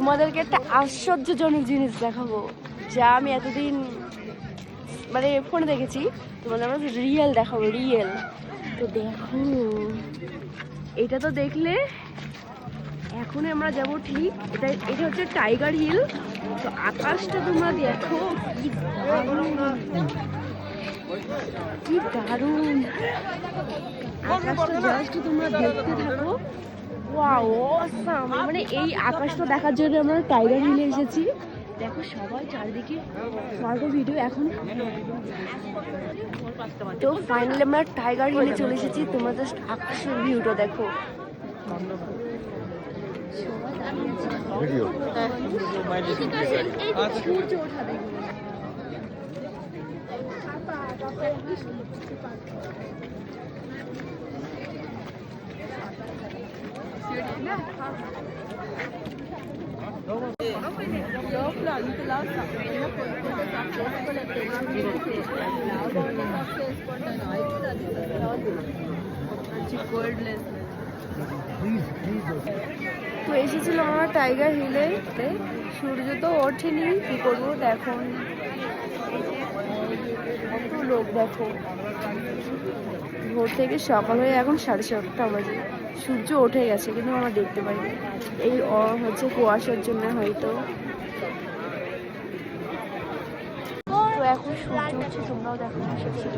তোমাদেরকে একটা আশ্চর্যজনক জিনিস দেখাবো, যা আমি এতদিন মানে ফোনে দেখেছি, তোমাদের আমরা রিয়েল দেখাবো, রিয়েল। তো দেখো, এটা তো দেখলে এখন আমরা যাব ঠিক। এটা হচ্ছে টাইগার হিল। তো আকাশটা তোমরা দেখো, কি দারুণ, কি দারুণ আকাশটা, জাস্ট তোমরা দেখতে থাকো। Wow awesome! মানে এই আকাশটা দেখার জন্য আমরা টাইগার হিলে এসেছি। দেখো সবাই চারিদিকে স্বর্গ ভিডিও এখন। তো ফাইনালি আমরা টাইগার হিলে চলে এসেছি। তোমরা জাস্ট আকাশের ভিউটা দেখো। সূর্য ওঠা দেখো। তো এসেছিলাম আমরা টাইগার হিলে। সূর্য তো ওঠেনি, কি করবো এখন। কত লোক দেখো, ভোর থেকে সকাল হয়ে এখন 7:30 বাজে। সূর্য উঠে গেছে কিন্তু আমরা দেখতে পাইনি, এই হচ্ছে কুয়াশার জন্য হয়তো। তো এখন সূর্য উঠছে, তোমরাও দেখো সূর্য।